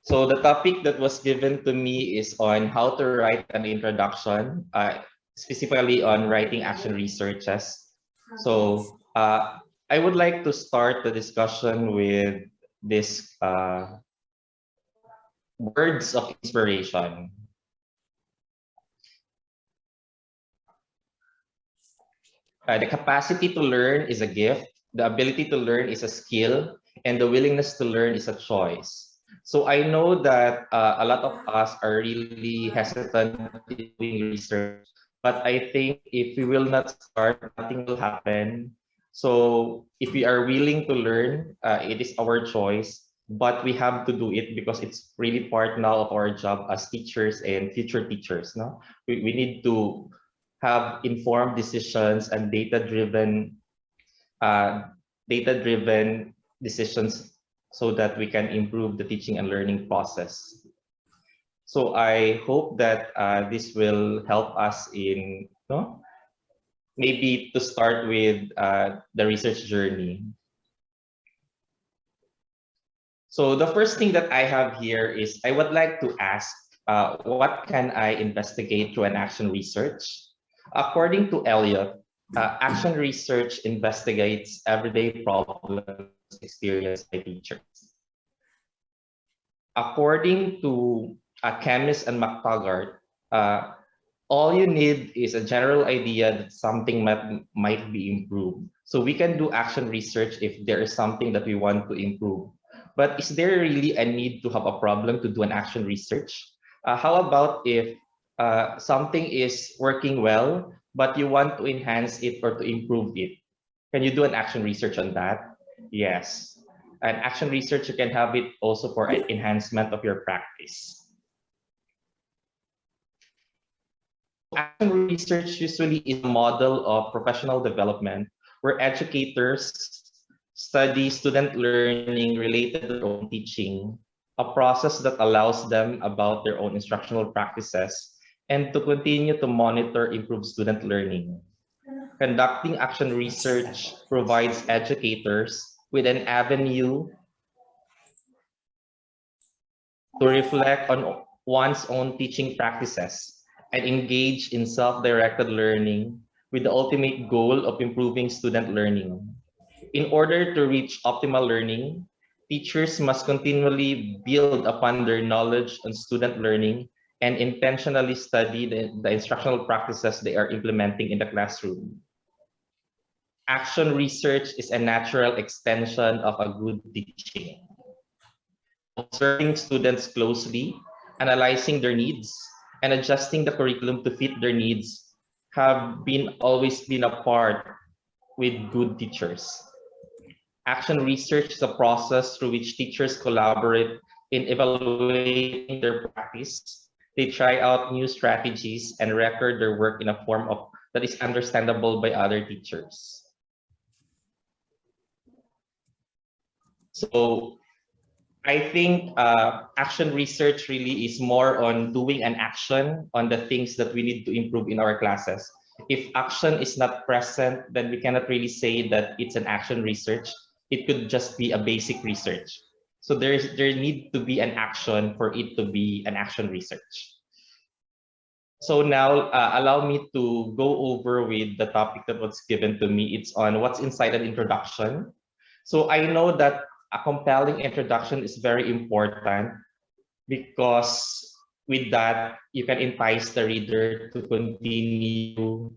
So the topic that was given to me is on how to write an introduction, specifically on writing action researches. So I would like to start the discussion with this words of inspiration. The capacity to learn is a gift, the ability to learn is a skill, and the willingness to learn is a choice. So I know that a lot of us are really hesitant in doing research, but I think if we will not start, nothing will happen. So if we are willing to learn, it is our choice, but we have to do it because it's really part now of our job as teachers and future teachers. No, we need to have informed decisions and uh, data-driven decisions so that we can improve the teaching and learning process. So I hope that this will help us in maybe to start with the research journey. So the first thing that I have here is I would like to ask, what can I investigate through an action research? According to Elliot, action research investigates everyday problems experienced by teachers. According to Chemist and McTaggart, all you need is a general idea that something might be improved. So we can do action research if there is something that we want to improve. But is there really a need to have a problem to do an action research? How about if something is working well, but you want to enhance it or to improve it? Can you do an action research on that? Yes. An action research, you can have it also for enhancement of your practice. Action research usually is a model of professional development where educators study student learning related to their own teaching, a process that allows them about their own instructional practices, and to continue to monitor improved student learning. Conducting action research provides educators with an avenue to reflect on one's own teaching practices and engage in self-directed learning with the ultimate goal of improving student learning. In order to reach optimal learning, teachers must continually build upon their knowledge on student learning and intentionally study the instructional practices they are implementing in the classroom. Action research is a natural extension of a good teaching. Observing students closely, analyzing their needs, and adjusting the curriculum to fit their needs have always been a part with good teachers. Action research is a process through which teachers collaborate in evaluating their practice. They try out new strategies and record their work in a form that is understandable by other teachers. So I think action research really is more on doing an action on the things that we need to improve in our classes. If action is not present, then we cannot really say that it's an action research. It could just be a basic research. So there need to be an action for it to be an action research. So now allow me to go over with the topic that was given to me. It's on what's inside an introduction. So I know that a compelling introduction is very important because with that, you can entice the reader to continue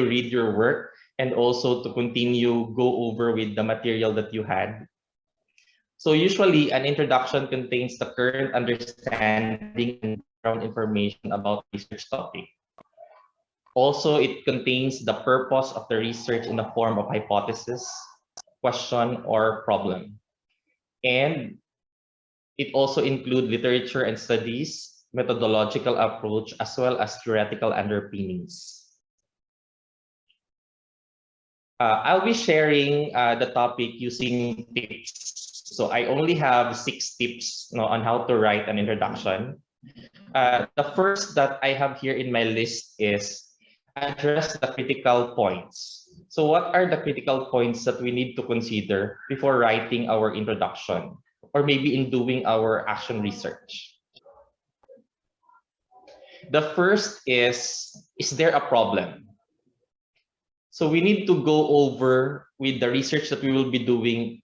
read your work and also to continue go over with the material that you had. So usually an introduction contains the current understanding and background information about the research topic. Also, it contains the purpose of the research in the form of hypothesis, question, or problem. And it also includes literature and studies, methodological approach, as well as theoretical underpinnings. I'll be sharing the topic using tips. So I only have 6 tips on how to write an introduction. The first that I have here in my list is address the critical points. So what are the critical points that we need to consider before writing our introduction? or maybe in doing our action research. The first is there a problem? So we need to go over with the research that we will be doing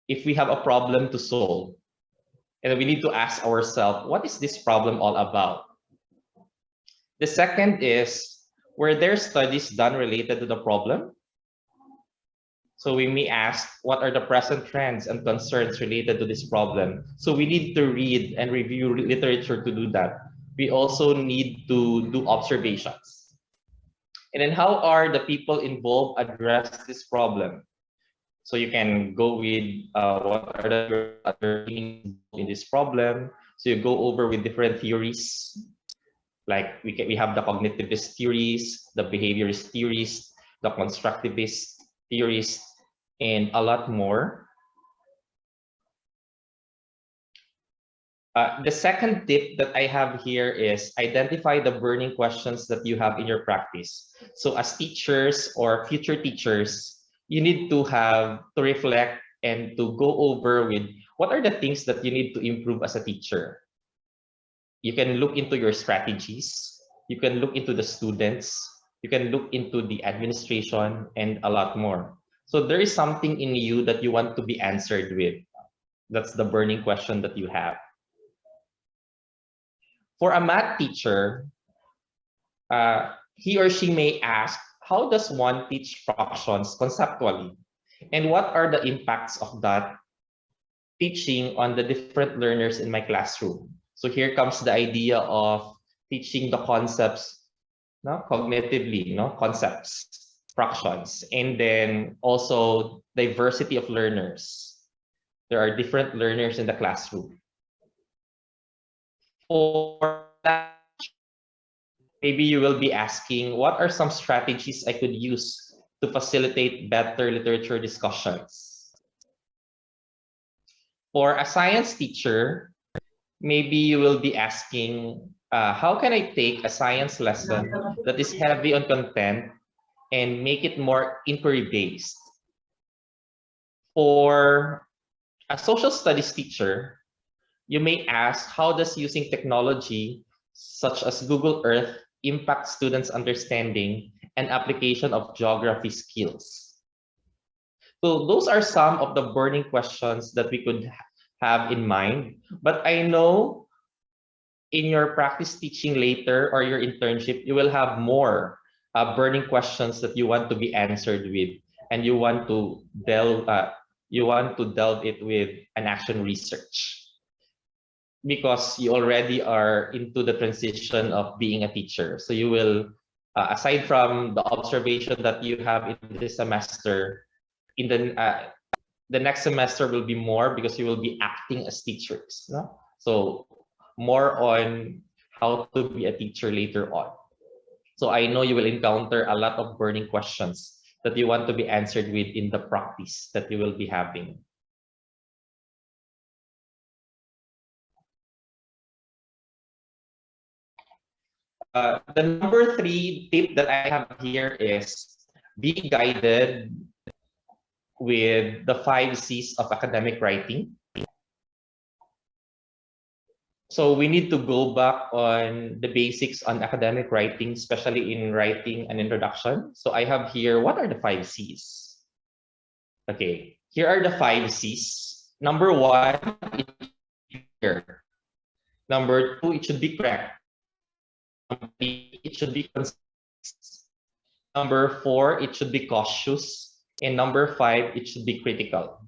if we have a problem to solve. And we need to ask ourselves, what is this problem all about? The second is, were there studies done related to the problem? So we may ask, what are the present trends and concerns related to this problem? So we need to read and review literature to do that. We also need to do observations. And then how are the people involved address this problem? So you can go with what are the other things in this problem. So you go over with different theories. Like we have the cognitivist theories, the behaviorist theories, the constructivist theories, and a lot more. The second tip that I have here is identify the burning questions that you have in your practice. So as teachers or future teachers, you need to reflect and to go over with what are the things that you need to improve as a teacher. You can look into your strategies, you can look into the students, you can look into the administration, and a lot more. So there is something in you that you want to be answered with. That's the burning question that you have. For a math teacher, he or she may ask, how does one teach fractions conceptually? And what are the impacts of that teaching on the different learners in my classroom? So here comes the idea of teaching the concepts, cognitively, concepts, fractions, and then also diversity of learners. There are different learners in the classroom. For that, maybe you will be asking, what are some strategies I could use to facilitate better literature discussions? For a science teacher, maybe you will be asking, how can I take a science lesson that is heavy on content and make it more inquiry-based? For a social studies teacher, you may ask, how does using technology such as Google Earth impact students' understanding and application of geography skills? So those are some of the burning questions that we could have in mind. But I know in your practice teaching later or your internship, you will have more burning questions that you want to be answered with, and you want to delve it with an action research, because you already are into the transition of being a teacher. So you will, aside from the observation that you have in this semester, in the next semester will be more, because you will be acting as teachers. No? So more on how to be a teacher later on. So I know you will encounter a lot of burning questions that you want to be answered with in the practice that you will be having. The number 3 tip that I have here is be guided with the 5 C's of academic writing. So we need to go back on the basics on academic writing, especially in writing an introduction. So I have here, what are the 5 C's? Okay, here are the 5 C's. Number 1, it should be clear. Number 2, it should be correct. Number 3, it should be concise. Number 4, it should be cautious. And number 5, it should be critical.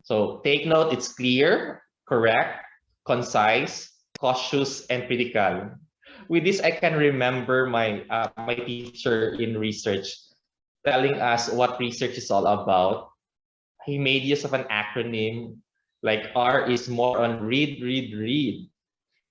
So take note, it's clear, correct, concise, cautious, and critical. With this, I can remember my teacher in research telling us what research is all about. He made use of an acronym, like R is more on read, read, read.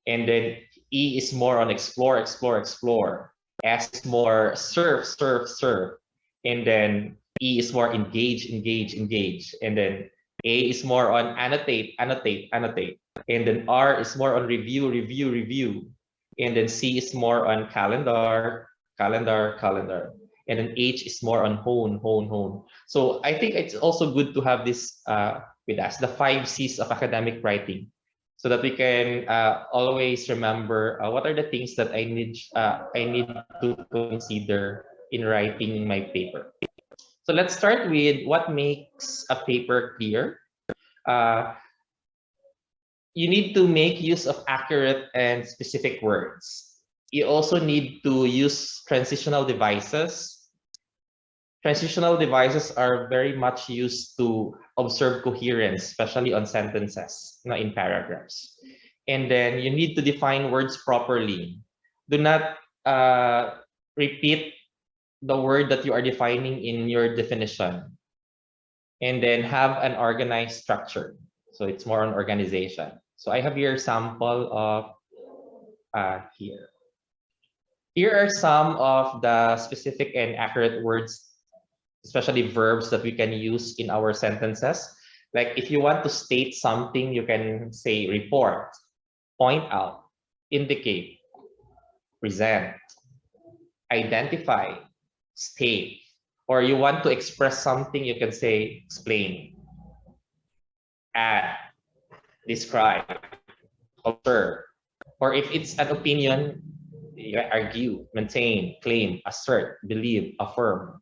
And then E is more on explore, explore, explore. S is more serve, serve, serve. And then E is more engage, engage, engage. And then A is more on annotate, annotate, annotate. And then R is more on review, review, review. And then C is more on calendar, calendar, calendar. And then H is more on hone, hone, hone. So I think it's also good to have this with us, the 5 C's of academic writing, so that we can always remember what are the things that I need to consider in writing my paper. So let's start with what makes a paper clear. Uh, you need to make use of accurate and specific words. You also need to use transitional devices. Transitional devices are very much used to observe coherence, especially on sentences, in paragraphs. And then you need to define words properly. Do not repeat the word that you are defining in your definition. And then have an organized structure. So it's more on organization. So I have here a sample of here. Here are some of the specific and accurate words, especially verbs, that we can use in our sentences. Like if you want to state something, you can say report, point out, indicate, present, identify, state. Or you want to express something, you can say explain, add, describe, observe. Or if it's an opinion, you argue, maintain, claim, assert, believe, affirm.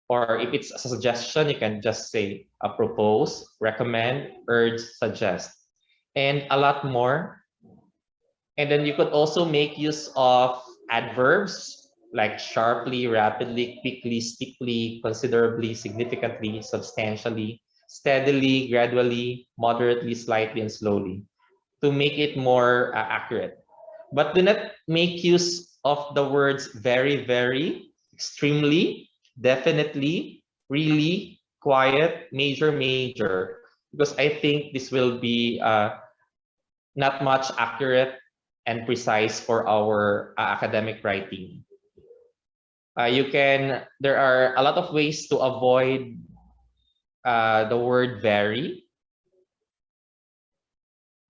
Or if it's a suggestion, you can just say propose, recommend, urge, suggest, and a lot more. And then you could also make use of adverbs like sharply, rapidly, quickly, steeply, considerably, significantly, substantially, steadily, gradually, moderately, slightly, and slowly to make it more accurate. But do not make use of the words very, very, extremely, definitely, really, quiet, major, major, because I think this will be not much accurate and precise for our academic writing. There are a lot of ways to avoid the word very.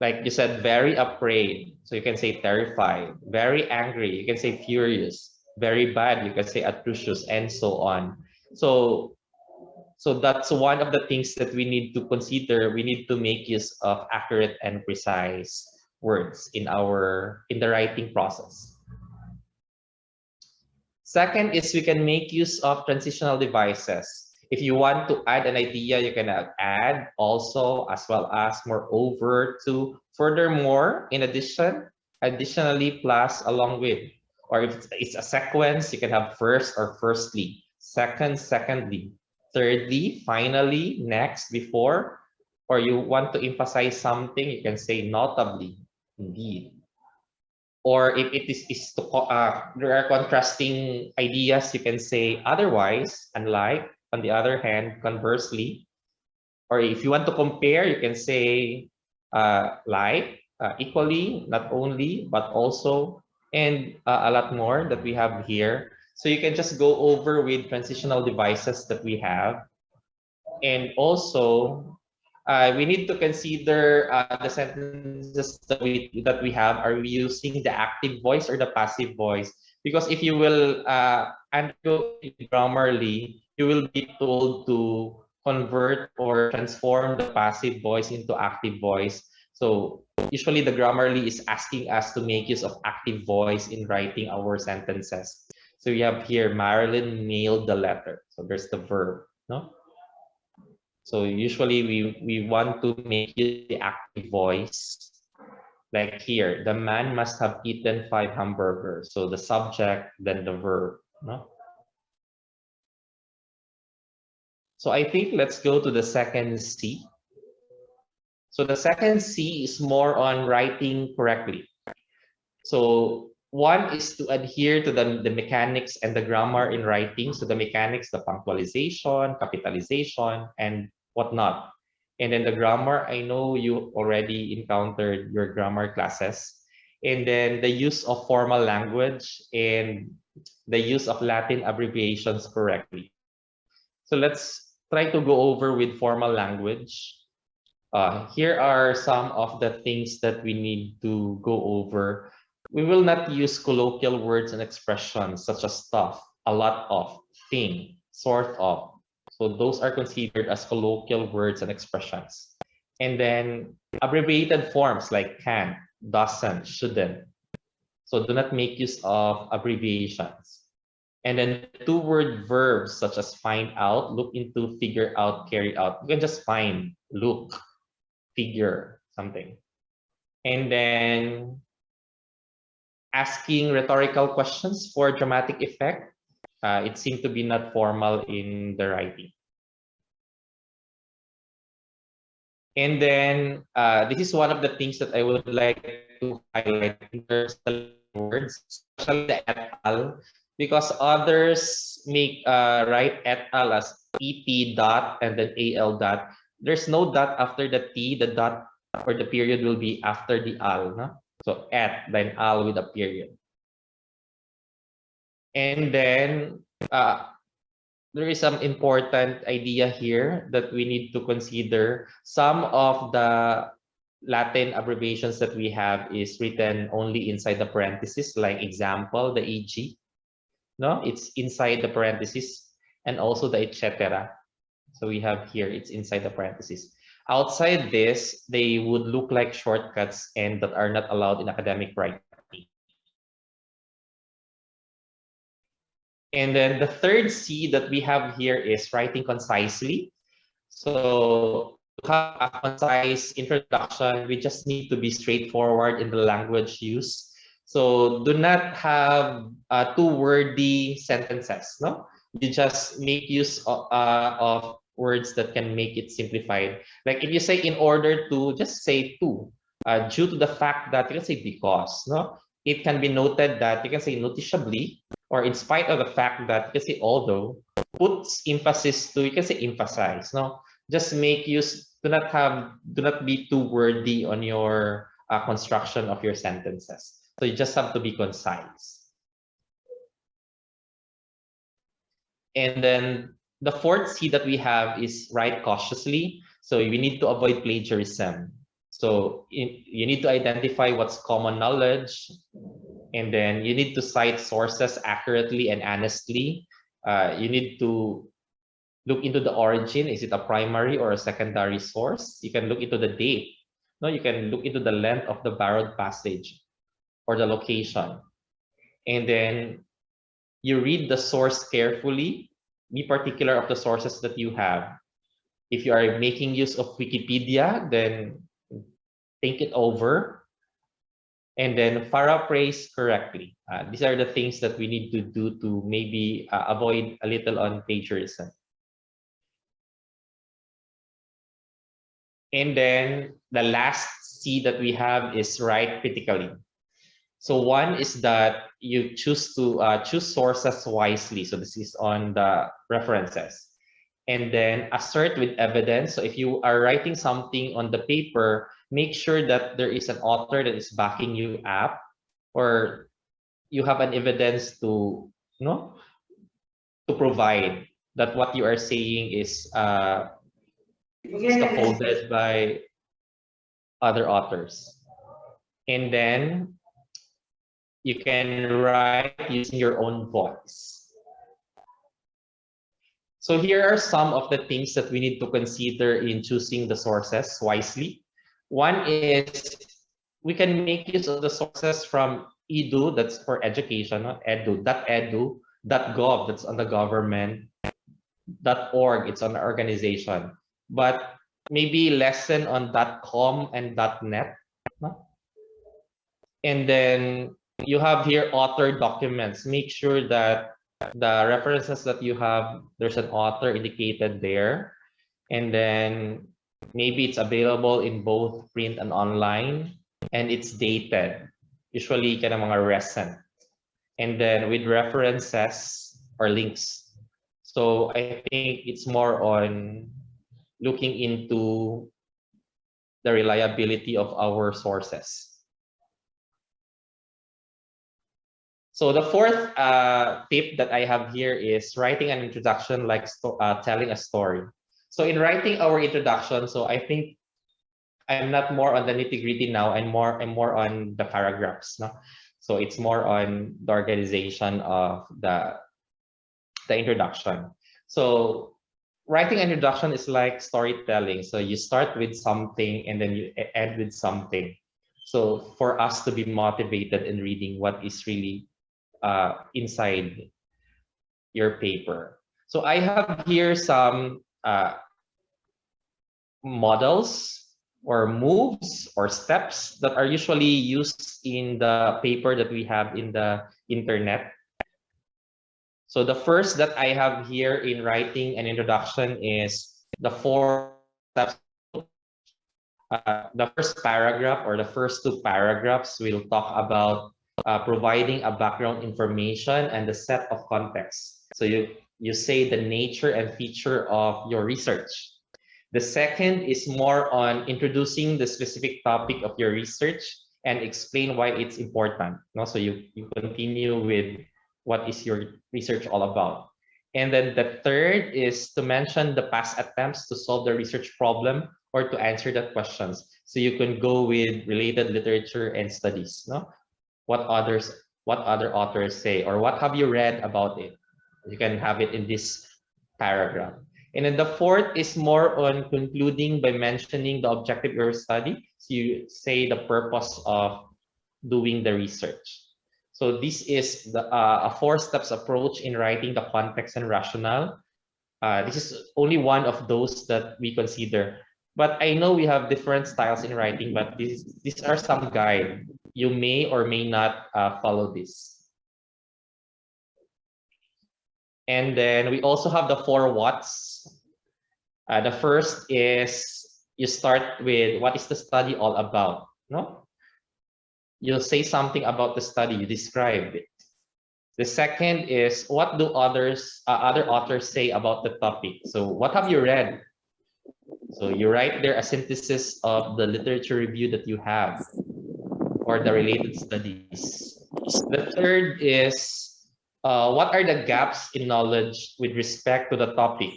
Like you said, very afraid. So you can say terrified. Very angry. You can say furious. Very bad. You can say atrocious, and so on. So that's one of the things that we need to consider. We need to make use of accurate and precise words in the writing process. Second is we can make use of transitional devices. If you want to add an idea, you can add, also, as well as, moreover, to, furthermore, in addition, additionally, plus, along with. Or if it's a sequence, you can have first or firstly, second, secondly, thirdly, finally, next, before. Or you want to emphasize something, you can say notably, indeed. Or if it is there are contrasting ideas, you can say otherwise, unlike, on the other hand, conversely. Or if you want to compare, you can say like, equally, not only, but also, and a lot more that we have here. So you can just go over with transitional devices that we have. And also, we need to consider the sentences that we have. Are we using the active voice or the passive voice? Because if you will undergo Grammarly, you will be told to convert or transform the passive voice into active voice. So usually the Grammarly is asking us to make use of active voice in writing our sentences. So we have here, Marilyn mailed the letter. So there's the verb, no? So usually we want to make use of the active voice. Like here, the man must have eaten 5 hamburgers. So the subject, then the verb. No? So I think let's go to the second C. So the second C is more on writing correctly. So one is to adhere to the mechanics and the grammar in writing. So the mechanics, the punctualization, capitalization, and whatnot. And then the grammar, I know you already encountered your grammar classes. And then the use of formal language and the use of Latin abbreviations correctly. So let's try to go over with formal language. Here are some of the things that we need to go over. We will not use colloquial words and expressions such as stuff, a lot of, thing, sort of. So those are considered as colloquial words and expressions. And then abbreviated forms like can't, doesn't, shouldn't. So do not make use of abbreviations. And then two-word verbs such as find out, look into, figure out, carry out. You can just find, look, figure, something. And then asking rhetorical questions for dramatic effect. It seemed to be not formal in the writing. And then this is one of the things that I would like to highlight in terms of words, especially the et al, because others make write et al as et dot and then al dot. There's no dot after the t. The dot or the period will be after the al. No? So et then al with a period. And then there is some important idea here that we need to consider. Some of the Latin abbreviations that we have is written only inside the parentheses, like example, the EG. No, it's inside the parentheses, and also the etc. So we have here, it's inside the parentheses. Outside this, they would look like shortcuts and that are not allowed in academic writing. And then the third C that we have here is writing concisely. So to have a concise introduction, we just need to be straightforward in the language use. So do not have too wordy sentences. No, you just make use of words that can make it simplified. Like if you say in order to, just say to. Due to the fact that you can say because. No, it can be noted that you can say noticeably, or in spite of the fact that you can say although, puts emphasis to, you can say emphasize. No, just make use, do not be too wordy on your construction of your sentences. So you just have to be concise. And then the fourth C that we have is write cautiously. So we need to avoid plagiarism. So you need to identify what's common knowledge, and then you need to cite sources accurately and honestly. You need to look into the origin. Is it a primary or a secondary source? You can look into the date. No, you can look into the length of the borrowed passage or the location. And then you read the source carefully. Be particular of the sources that you have. If you are making use of Wikipedia, then think it over. And then paraphrase correctly. These are the things that we need to do to maybe avoid a little on plagiarism. And then the last C that we have is write critically. So one is that you choose to choose sources wisely. So this is on the references. And then assert with evidence. So if you are writing something on the paper, make sure that there is an author that is backing you up, or you have an evidence to, to provide that what you are saying is scaffolded by other authors. And then you can write using your own voice. So here are some of the things that we need to consider in choosing the sources wisely. One is we can make use of the sources from edu, that's for education, edu, .gov, that's on the government, .org, it's on the organization, but maybe lesson on .com and .net. And then you have here author documents. Make sure that the references that you have, there's an author indicated there. And then maybe it's available in both print and online, and it's dated. Usually kind of mga recent. And then with references or links. So I think it's more on looking into the reliability of our sources. So the fourth tip that I have here is writing an introduction like telling a story. So in writing our introduction, so I think I'm not more on the nitty-gritty now. I'm more on the paragraphs. No? So it's more on the organization of the introduction. So writing an introduction is like storytelling. So you start with something and then you end with something. So for us to be motivated in reading what is really inside your paper. So I have here some models or moves or steps that are usually used in the paper that we have in the internet. So the first that I have here in writing an introduction is the 4 steps. The first paragraph or the first 2 paragraphs will talk about providing a background information and the set of context. So you say the nature and feature of your research. The second is more on introducing the specific topic of your research and explain why it's important. No? So you continue with what is your research all about. And then the third is to mention the past attempts to solve the research problem or to answer the questions. So you can go with related literature and studies. No? What other authors say, or what have you read about it? You can have it in this paragraph. And then the fourth is more on concluding by mentioning the objective of your study. So you say the purpose of doing the research. So this is the a 4 steps approach in writing the context and rationale. This is only one of those that we consider. But I know we have different styles in writing, but these are some guide. You may or may not follow this. And then we also have the 4 whats. The first is you start with what is the study all about? No? You'll say something about the study, you describe it. The second is what do other authors say about the topic? So what have you read? So you write there a synthesis of the literature review that you have or the related studies. The third is what are the gaps in knowledge with respect to the topic?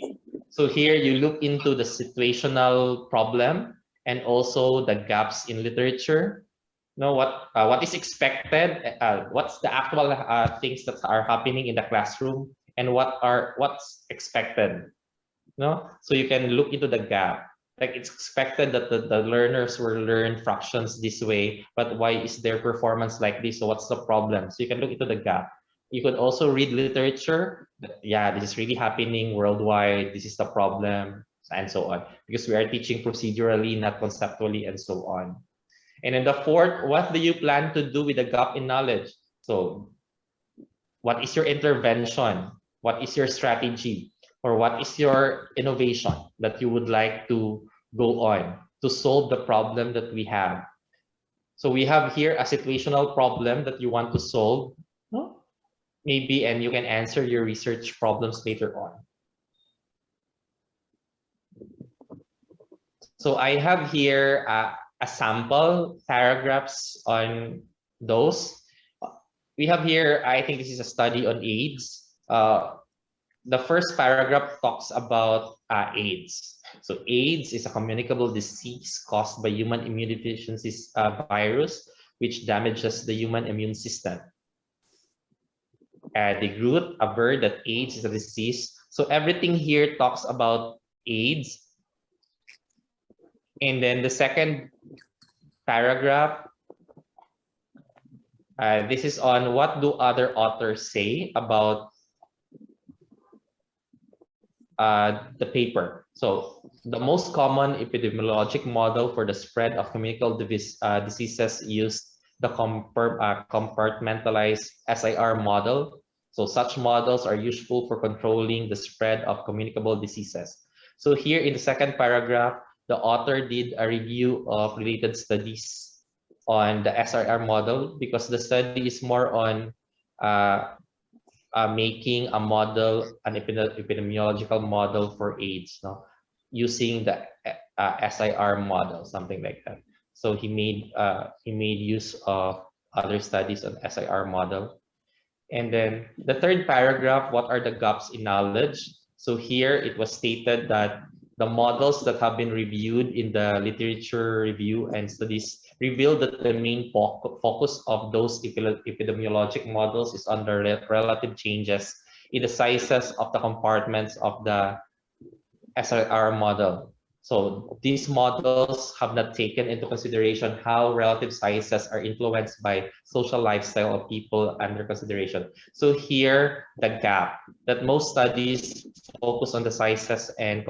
So here you look into the situational problem and also the gaps in literature. Know what is expected, what's the actual things that are happening in the classroom, and what's expected. No, so you can look into the gap. Like it's expected that the learners will learn fractions this way, but why is their performance like this? So what's the problem? So you can look into the gap. You could also read literature. Yeah, this is really happening worldwide. This is the problem, and so on. Because we are teaching procedurally, not conceptually, and so on. And then the fourth, what do you plan to do with the gap in knowledge? So what is your intervention? What is your strategy? Or what is your innovation that you would like to go on to solve the problem that we have? So we have here a situational problem that you want to solve. No? Maybe, and you can answer your research problems later on. So I have here a sample paragraphs on those. We have here, I think this is a study on AIDS. The first paragraph talks about AIDS. So AIDS is a communicable disease caused by human immunodeficiency virus, which damages the human immune system. The group averred that AIDS is a disease. So everything here talks about AIDS. And then the second paragraph, this is on what do other authors say about the paper. So the most common epidemiologic model for the spread of communicable diseases used the compartmentalized SIR model. So such models are useful for controlling the spread of communicable diseases. So here in the second paragraph, the author did a review of related studies on the SIR model because the study is more on making a model, an epidemiological model for AIDS, no? Using the SIR model, something like that. So he made use of other studies on SIR model. And then the third paragraph, what are the gaps in knowledge? So here it was stated that the models that have been reviewed in the literature review and studies reveal that the main focus of those epidemiologic models is on the relative changes in the sizes of the compartments of the SRR model. So these models have not taken into consideration how relative sizes are influenced by social lifestyle of people under consideration. So here, the gap that most studies focus on the sizes and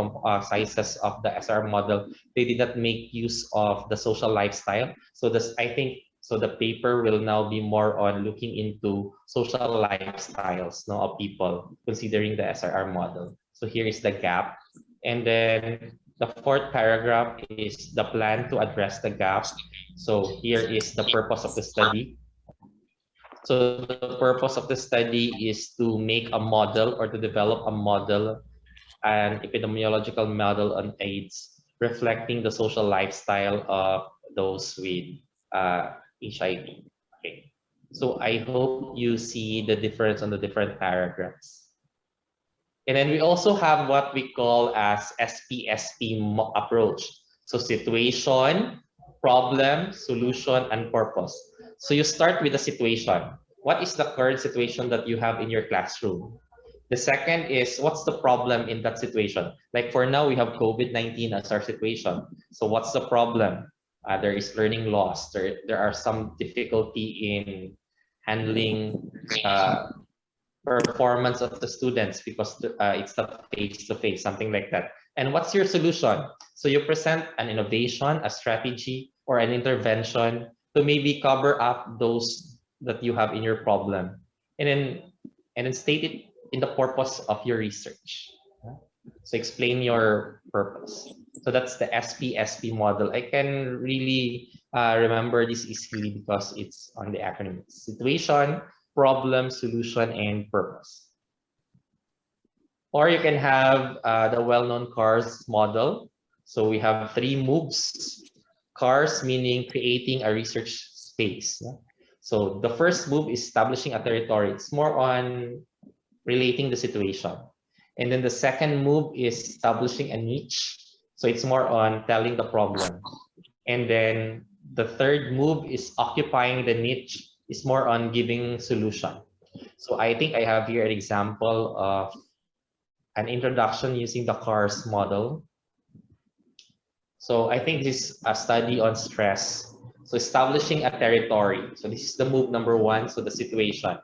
sizes of the SR model, they did not make use of the social lifestyle. So this, I think, so the paper will now be more on looking into social lifestyles, no, of people considering the SRR model. So here is the gap. And then the fourth paragraph is the plan to address the gap. So here is the purpose of the study. So the purpose of the study is to make a model or to develop a model, an epidemiological model on AIDS, reflecting the social lifestyle of those with HIV. Okay. So I hope you see the difference on the different paragraphs. And then we also have what we call as SPSP approach. So situation, problem, solution, and purpose. So you start with the situation. What is the current situation that you have in your classroom? The second is, what's the problem in that situation? Like for now, we have COVID-19 as our situation. So what's the problem? There is learning loss. There are some difficulty in handling performance of the students because it's not face-to-face, something like that. And what's your solution? So you present an innovation, a strategy, or an intervention to maybe cover up those that you have in your problem. And then state it in the purpose of your research. So explain your purpose. So that's the SPSP model. I can really remember this easily because it's on the acronym. Situation, problem, solution, and purpose. Or you can have the well-known CARS model. So we have 3 moves. CARS meaning creating a research space. So the first move is establishing a territory. It's more on relating the situation. And then the second move is establishing a niche. So it's more on telling the problem. And then the third move is occupying the niche. It's more on giving solution. So I think I have here an example of an introduction using the CARS model. So I think this is a study on stress. So establishing a territory. So this is the move number 1. So the situation.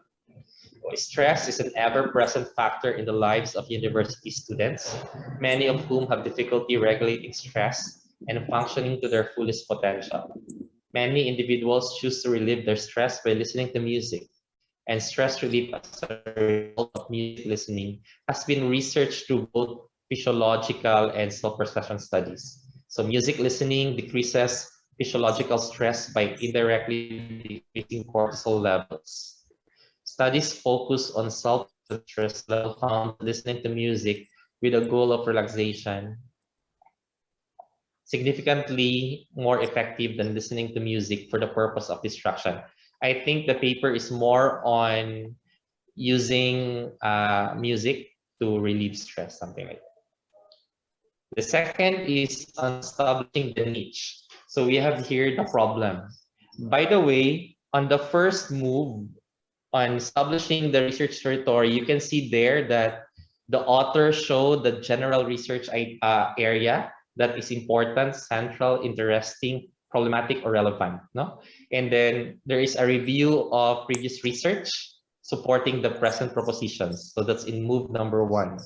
Stress is an ever-present factor in the lives of university students, many of whom have difficulty regulating stress and functioning to their fullest potential. Many individuals choose to relieve their stress by listening to music, and stress relief as a result of music listening has been researched through both physiological and self-perception studies. So music listening decreases physiological stress by indirectly decreasing cortisol levels. Studies focus on self-stress level found listening to music with a goal of relaxation, significantly more effective than listening to music for the purpose of distraction. I think the paper is more on using music to relieve stress, something like that. The second is on establishing the niche. So we have here the problem. By the way, on the first move, on establishing the research territory, you can see there that the author showed the general research area that is important, central, interesting, problematic, or relevant. No? And then there is a review of previous research supporting the present propositions. So that's in move number 1.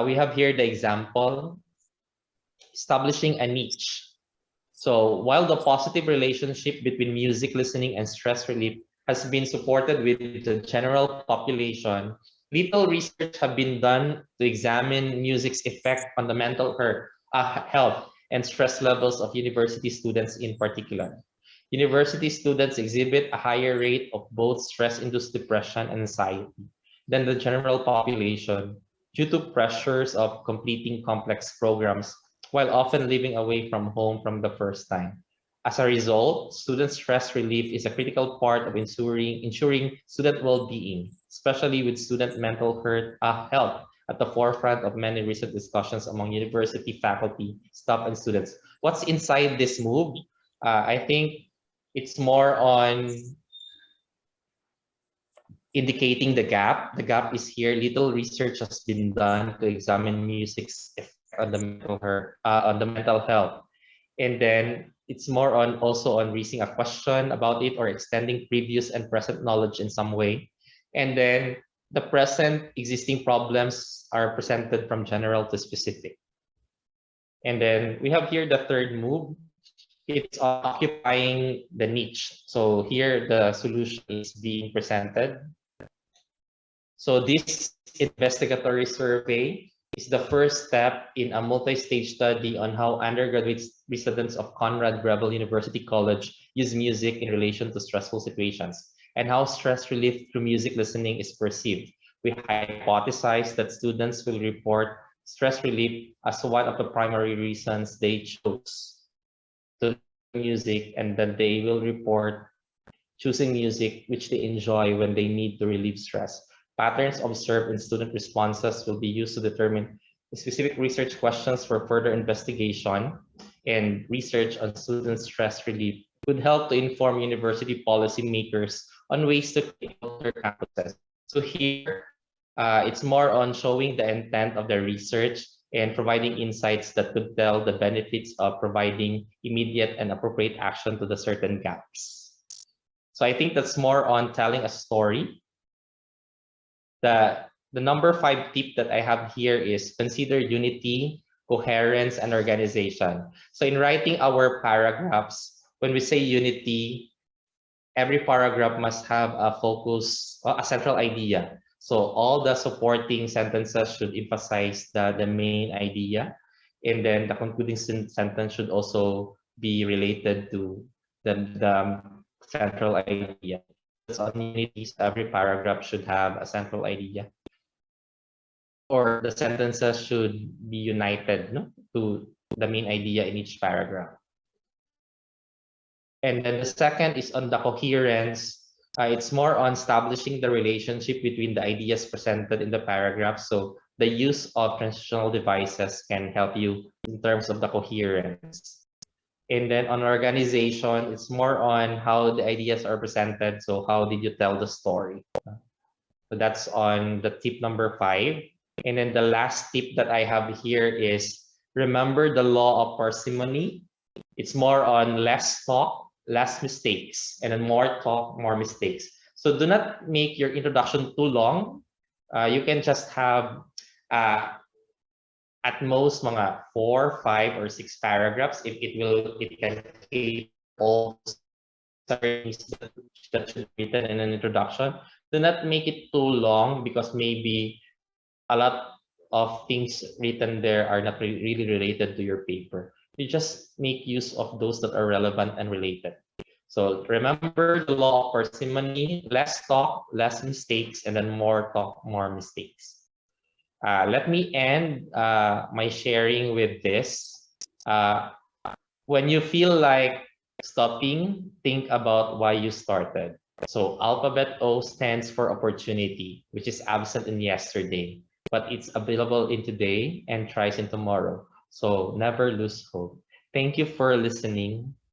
We have here the example, establishing a niche. So while the positive relationship between music listening and stress relief has been supported with the general population, little research have been done to examine music's effect on the mental health and stress levels of university students in particular. University students exhibit a higher rate of both stress-induced depression and anxiety than the general population due to pressures of completing complex programs while often living away from home from the first time. As a result, student stress relief is a critical part of ensuring student well-being, especially with student mental health at the forefront of many recent discussions among university faculty, staff, and students. What's inside this move? I think it's more on indicating the gap. The gap is here. Little research has been done to examine music's effect on the mental health. And then it's more on also on raising a question about it or extending previous and present knowledge in some way. And then the present existing problems are presented from general to specific. And then we have here the third move. It's occupying the niche. So here the solution is being presented. So this investigatory survey is the first step in a multi-stage study on how undergraduate residents of Conrad Grebel University College use music in relation to stressful situations and how stress relief through music listening is perceived. We hypothesize that students will report stress relief as one of the primary reasons they chose to music, and that they will report choosing music which they enjoy when they need to relieve stress. Patterns observed in student responses will be used to determine specific research questions for further investigation, and research on student stress relief would help to inform university policymakers on ways to create their campuses. So here, it's more on showing the intent of the research and providing insights that could tell the benefits of providing immediate and appropriate action to the certain gaps. So I think that's more on telling a story. The number 5 tip that I have here is consider unity, coherence, and organization. So in writing our paragraphs, when we say unity, every paragraph must have a focus, a central idea. So all the supporting sentences should emphasize the main idea. And then the concluding sentence should also be related to the central idea. So on unities, every paragraph should have a central idea. Or the sentences should be united, no, to the main idea in each paragraph. And then the second is on the coherence. It's more on establishing the relationship between the ideas presented in the paragraph. So the use of transitional devices can help you in terms of the coherence. And then on organization, it's more on how the ideas are presented. So how did you tell the story? So that's on the tip number 5. And then the last tip that I have here is remember the law of parsimony. It's more on less talk, less mistakes, and then more talk, more mistakes. So do not make your introduction too long. You can just have at most mga 4, 5, or 6 paragraphs. If it can take all that should be written in an introduction. Do not make it too long because maybe a lot of things written there are not really related to your paper. You just make use of those that are relevant and related. So remember the law of parsimony: less talk, less mistakes, and then more talk, more mistakes. Let me end my sharing with this. When you feel like stopping, think about why you started. So alphabet O stands for opportunity, which is absent in yesterday, but it's available in today and tries in tomorrow. So never lose hope. Thank you for listening.